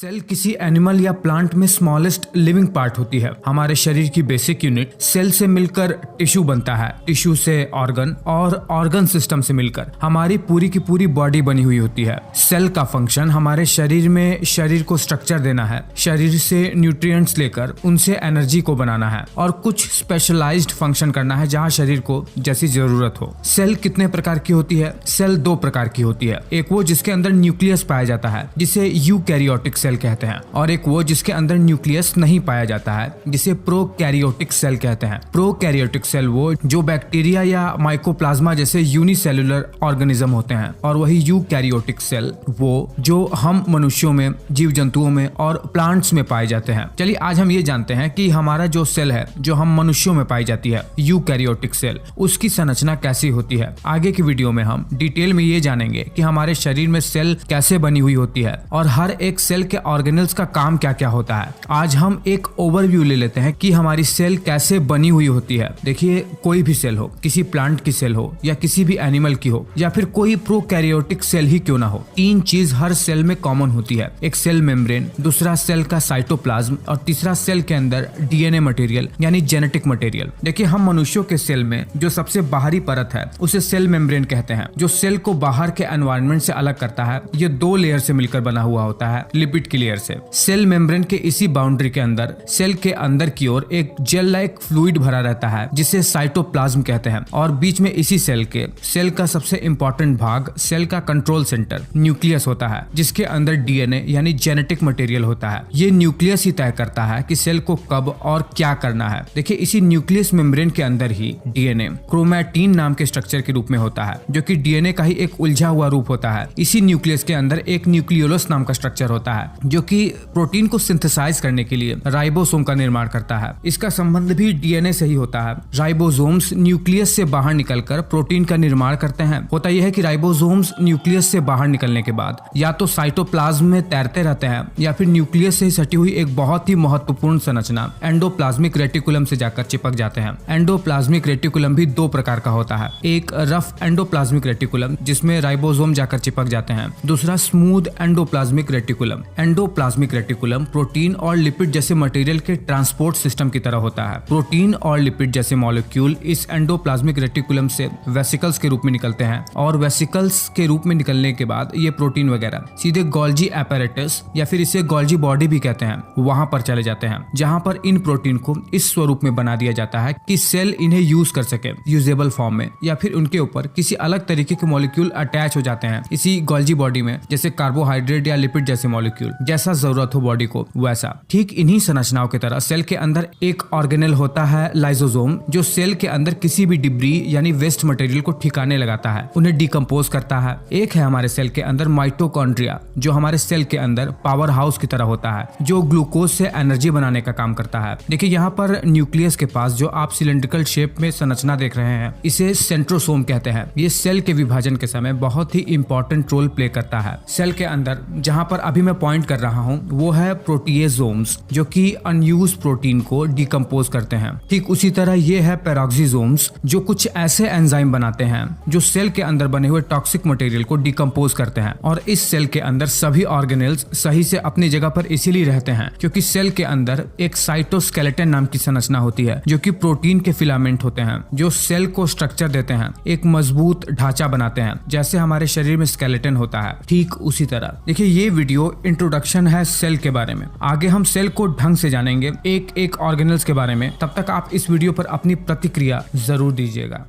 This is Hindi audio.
सेल किसी एनिमल या प्लांट में स्मॉलेस्ट लिविंग पार्ट होती है। हमारे शरीर की बेसिक यूनिट सेल से मिलकर टिश्यू बनता है, टिश्यू से ऑर्गन और ऑर्गन सिस्टम से मिलकर हमारी पूरी की पूरी बॉडी बनी हुई होती है। सेल का फंक्शन हमारे शरीर में शरीर को स्ट्रक्चर देना है, शरीर से न्यूट्रिएंट्स लेकर उनसे एनर्जी को बनाना है और कुछ स्पेशलाइज्ड फंक्शन करना है जहाँ शरीर को जैसी जरूरत हो। सेल कितने प्रकार की होती है? सेल दो प्रकार की होती है। एक वो जिसके अंदर न्यूक्लियस पाया जाता है जिसे यूकैरियोटिक सेल कहते हैं, और एक वो जिसके अंदर न्यूक्लियस नहीं पाया जाता है जिसे प्रोकैरियोटिक सेल कहते हैं। प्रोकैरियोटिक सेल वो जो बैक्टीरिया या माइकोप्लाज्मा जैसे यूनिसेलुलर ऑर्गेनिज्म होते हैं, और वही यूकैरियोटिक सेल वो जो हम मनुष्यों में, जीव जंतुओं में और प्लांट्स में पाए जाते हैं। चलिए आज हम ये जानते हैं कि हमारा जो सेल है जो हम मनुष्यों में पाई जाती है यूकैरियोटिक सेल, उसकी संरचना कैसी होती है। आगे की वीडियो में हम डिटेल में ये जानेंगे कि हमारे शरीर में सेल कैसे बनी हुई होती है और हर एक सेल के ऑर्गेनल्स का काम क्या क्या होता है। आज हम एक ओवरव्यू ले लेते हैं कि हमारी सेल कैसे बनी हुई होती है। देखिए, कोई भी सेल हो, किसी प्लांट की सेल हो या किसी भी एनिमल की हो या फिर कोई प्रोकैरियोटिक सेल ही क्यों ना हो, तीन चीज हर सेल में कॉमन होती है। एक सेल मेम्ब्रेन, दूसरा सेल का साइटोप्लाज्म और तीसरा सेल के अंदर डीएनए मटेरियल यानी जेनेटिक मटेरियल। देखिए, हम मनुष्यों के सेल में जो सबसे बाहरी परत है उसे सेल मेम्ब्रेन कहते हैं, जो सेल को बाहर के एनवायरनमेंट से अलग करता है। ये दो लेयर से मिलकर बना हुआ होता है, लिपिड की लेयर से। सेल मेम्ब्रेन के इसी बाउंड्री के अंदर सेल के अंदर की ओर एक जेल लाइक फ्लूइड भरा रहता है जिसे साइटोप्लाज्म कहते हैं, और बीच में इसी सेल का सबसे इंपॉर्टेंट भाग, सेल का कंट्रोल सेंटर न्यूक्लियस होता है जिसके अंदर डीएनए यानी जेनेटिक मटेरियल होता है। ये न्यूक्लियस ही तय करता है कि सेल को कब और क्या करना है। देखिए, इसी न्यूक्लियस मेम्ब्रेन के अंदर ही डीएनए क्रोमैटिन नाम के स्ट्रक्चर के रूप में होता है, जो कि डीएनए का ही एक उलझा हुआ रूप होता है। इसी न्यूक्लियस के अंदर एक न्यूक्लियोलस नाम का स्ट्रक्चर होता है जो कि प्रोटीन को सिंथेसाइज करने के लिए राइबोसोम का निर्माण करता है। इसका संबंध भी डीएनए से ही होता है। राइबोसोम्स न्यूक्लियस से बाहर निकलकर प्रोटीन का निर्माण करते हैं। होता यह है कि राइबोसोम्स न्यूक्लियस से बाहर निकलने के बाद या तो साइटोप्लाज्म में तैरते रहते हैं या फिर न्यूक्लियस से सटी हुई एक बहुत ही महत्वपूर्ण संरचना एंडोप्लाज्मिक रेटिकुलम से जाकर चिपक जाते हैं। एंडोप्लाज्मिक रेटिकुलम भी दो प्रकार का होता है, एक रफ एंडोप्लाज्मिक रेटिकुलम जिसमें राइबोसोम जाकर चिपक जाते हैं, दूसरा smooth endoplasmic reticulum. Endoplasmic reticulum protein और लिपिड जैसे मटेरियल के ट्रांसपोर्ट सिस्टम की तरह होता है। प्रोटीन और लिपिड जैसे मॉलिक्यूल इस एंडोप्लाज्मिक रेटिकुलम से वेसिकल्स के रूप में निकलते हैं, और वेसिकल्स के रूप में निकलने के बाद ये प्रोटीन वगैरह सीधे गोल्जी एपैरेटस या फिर इसे गोल्जी बॉडी भी कहते हैं, वहां पर चले जाते हैं, जहां पर इन प्रोटीन को इस स्वरूप में बना दिया जाता है कि सेल इन्हें यूज कर सके यूजेबल फॉर्म में, या फिर उनके ऊपर किसी अलग तरीके के मॉलिक्यूल अटैच हो जाते हैं इसी गोल्जी बॉडी में, जैसे कार्बोहाइड्रेट या लिपिड जैसे मॉलिक्यूल, जैसा जरूरत हो बॉडी को वैसा। ठीक इन्हीं संरचनाओं की तरह सेल के अंदर एक ऑर्गेनेल होता है लाइसोसोम, जो सेल के अंदर किसी भी डिब्री यानी वेस्ट मटेरियल को ठिकाने लगाता है, उन्हें डिकम्पोज करता है। एक है हमारे सेल के अंदर माइटोकॉन्ड्रिया, जो हमारे सेल के अंदर पावर हाउस की तरह होता है, जो ग्लूकोज से एनर्जी बनाने का काम करता है। देखिए, यहाँ पर न्यूक्लियस के पास जो आप सिलेंड्रिकल शेप में संरचना देख रहे हैं, इसे सेंट्रोसोम कहते हैं। ये सेल के विभाजन के समय बहुत ही इंपॉर्टेंट रोल प्ले करता है। सेल के अंदर जहाँ पर अभी मैं पॉइंट कर रहा हूँ वो है प्रोटीएसोम्स, जो कि अनयूज प्रोटीन को डिकम्पोज करते हैं। ठीक उसी तरह ये है पेरोक्सिसोम्स, जो कुछ ऐसे एंजाइम बनाते हैं जो सेल के अंदर बने हुए टॉक्सिक मटेरियल को डिकम्पोज करते हैं। और इस सेल के अंदर सभी ऑर्गेनेल्स सही से अपनी जगह पर इसीलिए रहते हैं क्योंकि सेल के अंदर एक साइटोस्केलेटन नाम की संरचना होती है, जो कि प्रोटीन के फिलामेंट होते हैं जो सेल को स्ट्रक्चर देते हैं, एक मजबूत ढांचा बनाते हैं, जैसे हमारे शरीर में स्केलेटन होता है। ठीक उसी तरह देखिए, ये वीडियो इंट्रोडक्शन है सेल के बारे में। आगे हम सेल को ढंग से जानेंगे, एक एक ऑर्गेनल्स के बारे में। तब तक आप इस वीडियो पर अपनी प्रतिक्रिया जरूर दीजिएगा।